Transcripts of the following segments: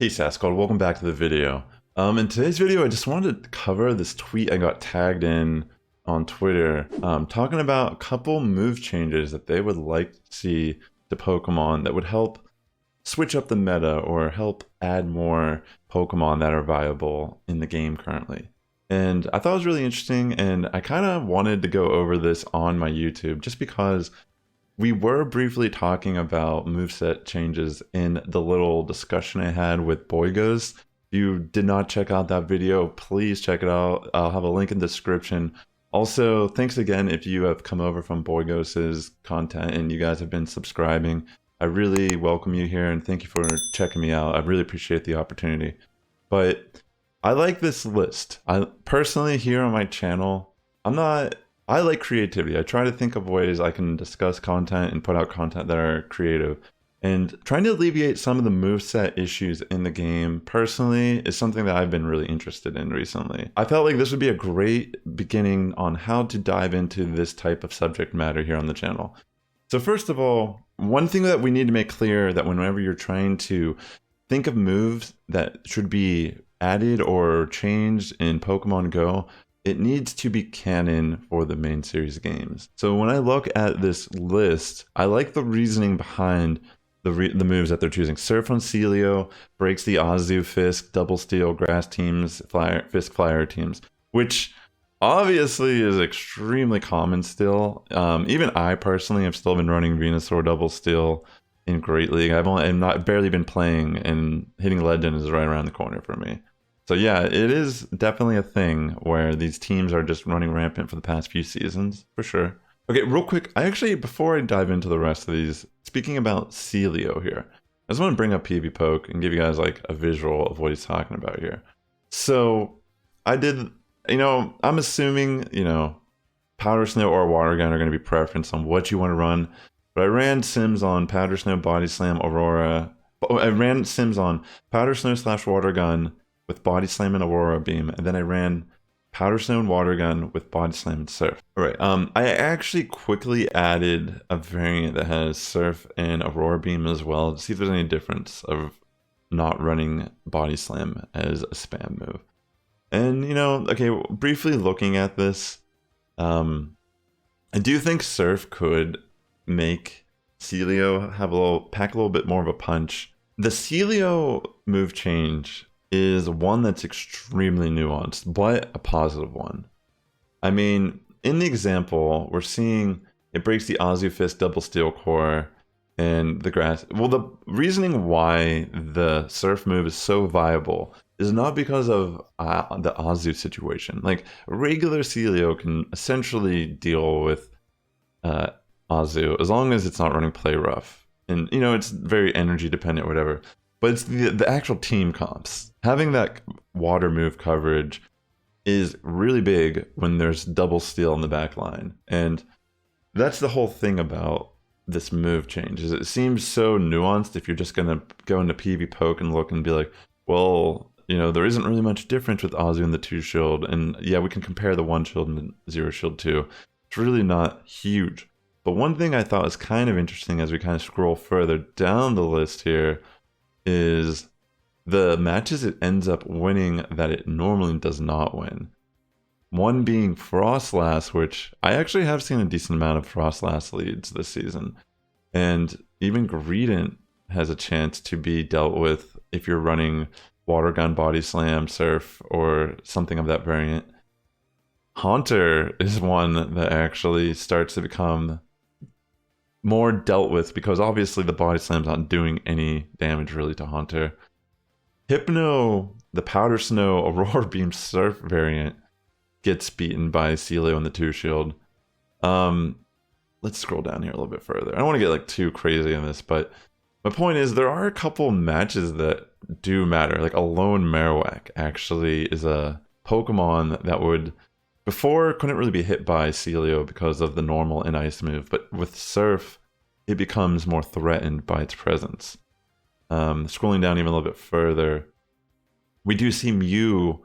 Hey Sass Squad, welcome back to the video. In today's video, I just wanted to cover this tweet I got tagged in on Twitter, talking about a couple move changes that they would like to see to Pokemon that would help switch up the meta or help add more Pokemon that are viable in the game currently. And I thought it was really interesting, and I kind of wanted to go over this on my YouTube just because we were briefly talking about moveset changes in the little discussion I had with Boygos. If you did not check out that video, please check it out. I'll have a link in the description. Also, thanks again if you have come over from Boygos' content and you guys have been subscribing. I really welcome you here and thank you for checking me out. I really appreciate the opportunity. But I like this list. I personally, here on my channel, I like creativity. I try to think of ways I can discuss content and put out content that are creative. And trying to alleviate some of the moveset issues in the game, personally, is something that I've been really interested in recently. I felt like this would be a great beginning on how to dive into this type of subject matter here on the channel. So first of all, one thing that we need to make clear that whenever you're trying to think of moves that should be added or changed in Pokemon Go, it needs to be canon for the main series games. So when I look at this list, I like the reasoning behind the moves that they're choosing. Surf on Sealeo breaks the Azu, Fisk, Double Steel, Grass teams, Fisk Flyer teams, which obviously is extremely common still. Even I personally have still been running Venusaur Double Steel in Great League. I've barely been playing, and hitting Legend is right around the corner for me. So yeah, it is definitely a thing where these teams are just running rampant for the past few seasons, for sure. Okay, real quick, before I dive into the rest of these, speaking about Sealeo here, I just want to bring up PvPoke and give you guys like a visual of what he's talking about here. So I did, I'm assuming, Powder Snow or Water Gun are going to be preference on what you want to run, but I ran sims on Powder Snow, Body Slam, Aurora. I ran sims on Powder Snow / Water Gun with Body Slam and Aurora Beam, and then I ran Powder Snow and Water Gun with Body Slam and Surf. Alright, I actually quickly added a variant that has Surf and Aurora Beam as well to see if there's any difference of not running Body Slam as a spam move. And, okay, briefly looking at this, I do think Surf could make Sealeo pack a little bit more of a punch. The Sealeo move change is one that's extremely nuanced, but a positive one. I mean, in the example, we're seeing it breaks the Azu, Fisk, Double Steel core, and the Grass. Well, the reasoning why the Surf move is so viable is not because of the Azu situation. Like, regular Sealeo can essentially deal with Azu as long as it's not running Play Rough. And, it's very energy dependent or whatever. But it's the actual team comps. Having that water move coverage is really big when there's Double Steel in the back line. And that's the whole thing about this move change, is it seems so nuanced if you're just going to go into PvPoke and look and be like, well, there isn't really much difference with Azu and the 2 shield. And yeah, we can compare the 1 shield and the 0 shield too. It's really not huge. But one thing I thought was kind of interesting as we kind of scroll further down the list here is the matches it ends up winning that it normally does not win. One being Frostlass, which I actually have seen a decent amount of Frostlass leads this season. And even Greedent has a chance to be dealt with if you're running Water Gun, Body Slam, Surf, or something of that variant. Haunter is one that actually starts to become more dealt with because obviously the Body Slam's not doing any damage really to Haunter. Hypno, the Powder Snow, Aurora Beam Surf variant, gets beaten by Sealeo and the 2 shield. Let's scroll down here a little bit further. I don't want to get too crazy in this, but my point is there are a couple matches that do matter. Like Alone Marowak actually is a Pokemon that before couldn't really be hit by Sealeo because of the normal and ice move, but with Surf, it becomes more threatened by its presence. Scrolling down even a little bit further, we do see Mew.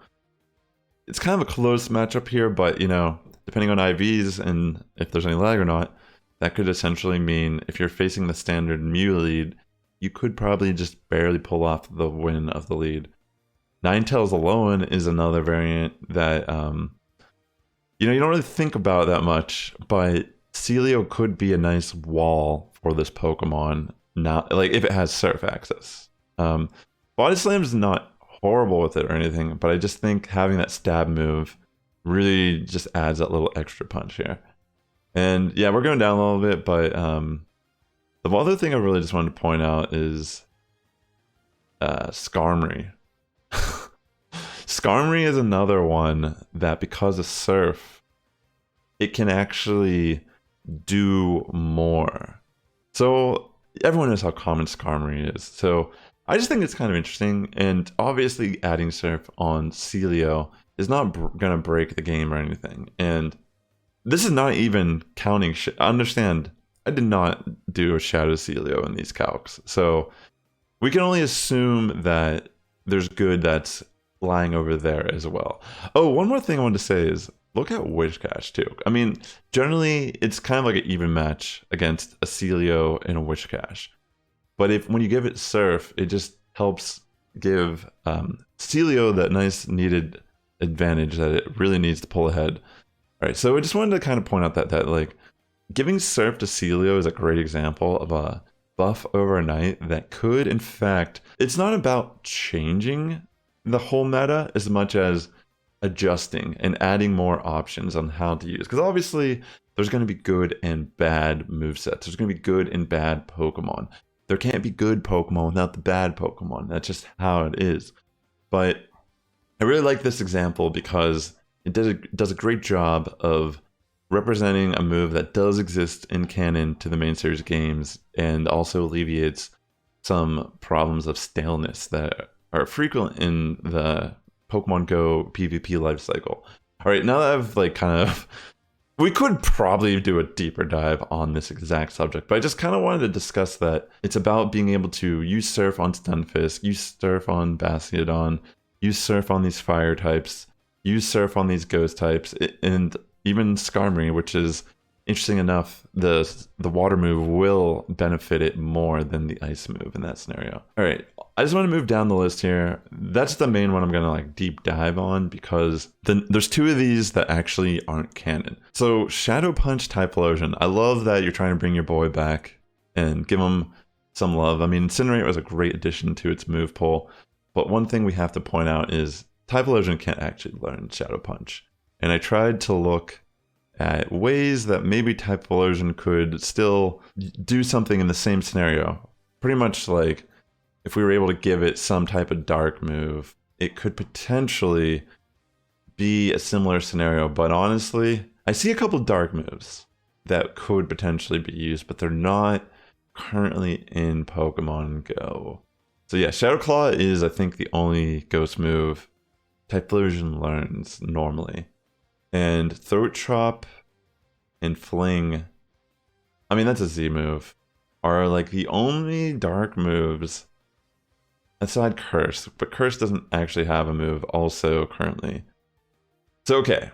It's kind of a close matchup here, but depending on IVs and if there's any lag or not, that could essentially mean if you're facing the standard Mew lead, you could probably just barely pull off the win of the lead. Ninetales alone is another variant that you know, you don't really think about that much, but Sealeo could be a nice wall for this Pokemon. Not like if it has Surf access. Body Slam's not horrible with it or anything, but I just think having that stab move really just adds that little extra punch here. And yeah, we're going down a little bit, but the other thing I really just wanted to point out is Skarmory. Skarmory is another one that, because of Surf, it can actually do more. So everyone knows how common Skarmory is. So I just think it's kind of interesting, and obviously adding Surf on Sealeo is not going to break the game or anything. And this is not even counting. Understand, I did not do a Shadow Sealeo in these calcs, so we can only assume that there's good that's lying over there as well. Oh, one more thing I wanted to say is look at Whiscash too. I mean, generally it's kind of like an even match against a Sealeo and a Whiscash. But when you give it Surf, it just helps give Sealeo that nice needed advantage that it really needs to pull ahead. All right, so I just wanted to kind of point out that like giving Surf to Sealeo is a great example of a buff overnight that could, in fact, it's not about changing the whole meta as much as adjusting and adding more options on how to use. Because obviously there's going to be good and bad movesets. There's going to be good and bad Pokemon. There can't be good Pokemon without the bad Pokemon. That's just how it is. But I really like this example because it does a great job of representing a move that does exist in canon to the main series games, and also alleviates some problems of staleness that are frequent in the Pokemon Go PvP lifecycle. All right, now that I've like kind of... We could probably do a deeper dive on this exact subject, but I just kind of wanted to discuss that it's about being able to use Surf on Stunfisk, use Surf on Bastiodon, use Surf on these fire types, use Surf on these ghost types, and even Skarmory, which is interesting enough, the water move will benefit it more than the ice move in that scenario. All right, I just want to move down the list here. That's the main one I'm going to like deep dive on, because there's two of these that actually aren't canon. So Shadow Punch Typhlosion, I love that you're trying to bring your boy back and give him some love. I mean, Incinerate was a great addition to its move pool, but one thing we have to point out is Typhlosion can't actually learn Shadow Punch. And I tried to look at ways that maybe Typhlosion could still do something in the same scenario. Pretty much like if we were able to give it some type of dark move, it could potentially be a similar scenario. But honestly, I see a couple dark moves that could potentially be used, but they're not currently in Pokemon Go. So yeah, Shadow Claw is, I think, the only ghost move Typhlosion learns normally. And Throat Chop and Fling, I mean, that's a Z move, are like the only dark moves aside Curse, but Curse doesn't actually have a move also currently. So okay,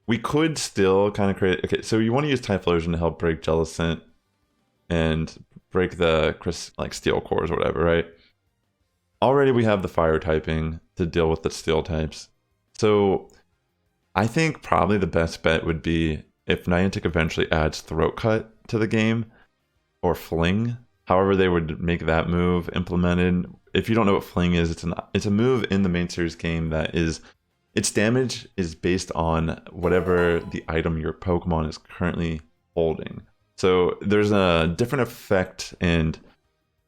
we could still kind of create, okay, so you want to use Typhlosion to help break Jellicent and break the like Steel Cores or whatever, right? Already we have the fire typing to deal with the steel types. So I think probably the best bet would be if Niantic eventually adds Throat Cut to the game, or Fling, however they would make that move implemented. If you don't know what Fling is, it's a move in the main series game that is, its damage is based on whatever the item your Pokemon is currently holding. So there's a different effect and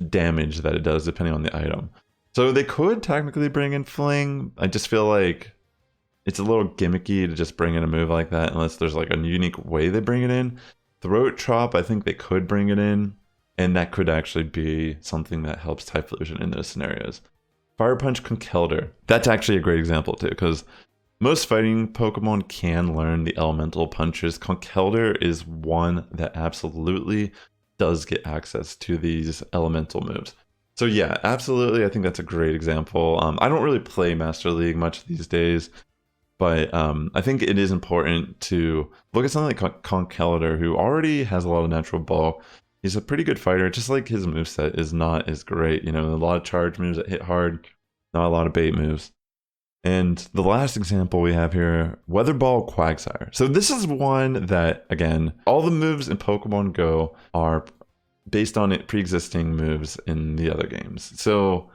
damage that it does depending on the item. So they could technically bring in Fling. I just feel like it's a little gimmicky to just bring in a move like that unless there's like a unique way they bring it in. Throat Chop, I think they could bring it in, and that could actually be something that helps Typhlosion in those scenarios. Fire Punch Conkeldurr, that's actually a great example too, because most fighting Pokemon can learn the elemental punches. Conkeldurr is one that absolutely does get access to these elemental moves. So yeah, absolutely, I think that's a great example. I don't really play Master League much these days, but I think it is important to look at something like Conkeldurr, who already has a lot of natural bulk, He's a pretty good fighter, just like his moveset is not as great. You know, a lot of charge moves that hit hard, not a lot of bait moves. And the last example we have here, Weatherball Quagsire. So this is one that, again, all the moves in Pokemon Go are based on pre-existing moves in the other games. So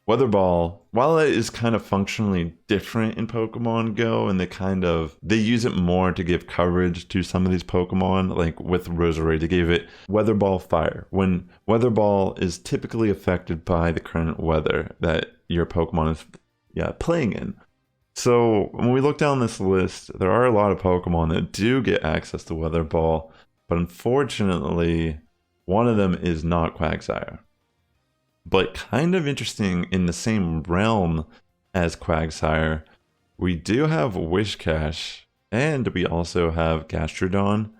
Weatherball, while it is kind of functionally different in Pokemon Go, and they use it more to give coverage to some of these Pokemon, like with Roserade, they gave it Weatherball Fire, when Weatherball is typically affected by the current weather that your Pokemon is playing in. So when we look down this list, there are a lot of Pokemon that do get access to Weatherball, but unfortunately, one of them is not Quagsire. But kind of interesting, in the same realm as Quagsire, we do have Wishcash, and we also have Gastrodon,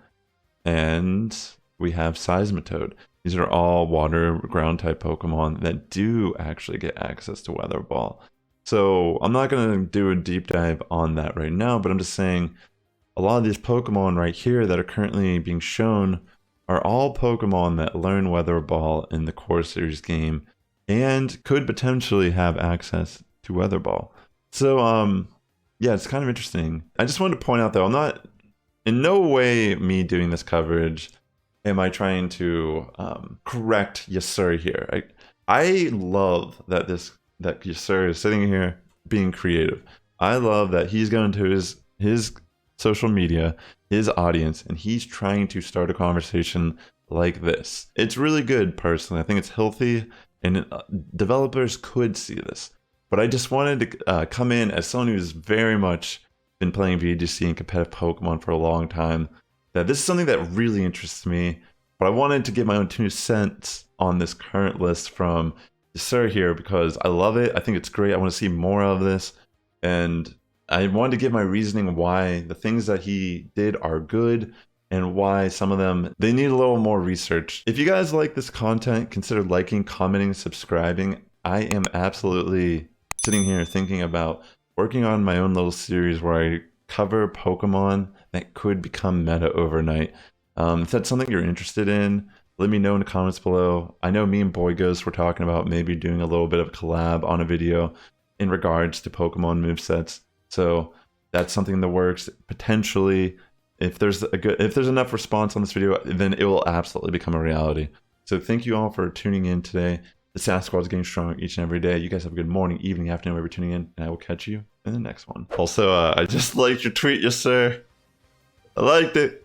and we have Seismitoad. These are all water ground type Pokemon that do actually get access to Weatherball. So I'm not going to do a deep dive on that right now, but I'm just saying a lot of these Pokemon right here that are currently being shown are all Pokemon that learn Weatherball in the core series game and could potentially have access to Weatherball. So yeah, it's kind of interesting. I just wanted to point out though, I'm not, in no way me doing this coverage am I trying to correct Yasur here. I love that Yasur is sitting here being creative. I love that he's going to his social media, his audience, and he's trying to start a conversation like this. It's really good, personally. I think it's healthy, and developers could see this. But I just wanted to come in as someone who's very much been playing VGC and competitive Pokemon for a long time, that this is something that really interests me, but I wanted to give my own 2 cents on this current list from Sir here because I love it. I think it's great. I want to see more of this, and I wanted to give my reasoning why the things that he did are good and why some of them, they need a little more research. If you guys like this content, consider liking, commenting, subscribing. I am absolutely sitting here thinking about working on my own little series where I cover Pokemon that could become meta overnight. If that's something you're interested in, let me know in the comments below. I know me and Boygos were talking about maybe doing a little bit of a collab on a video in regards to Pokemon movesets. So that's something in the works. Potentially, if there's enough response on this video, then it will absolutely become a reality. So thank you all for tuning in today. The Sass Squad is getting stronger each and every day. You guys have a good morning, evening, afternoon, wherever you're tuning in, and I will catch you in the next one. Also, I just liked your tweet, yes sir. I liked it.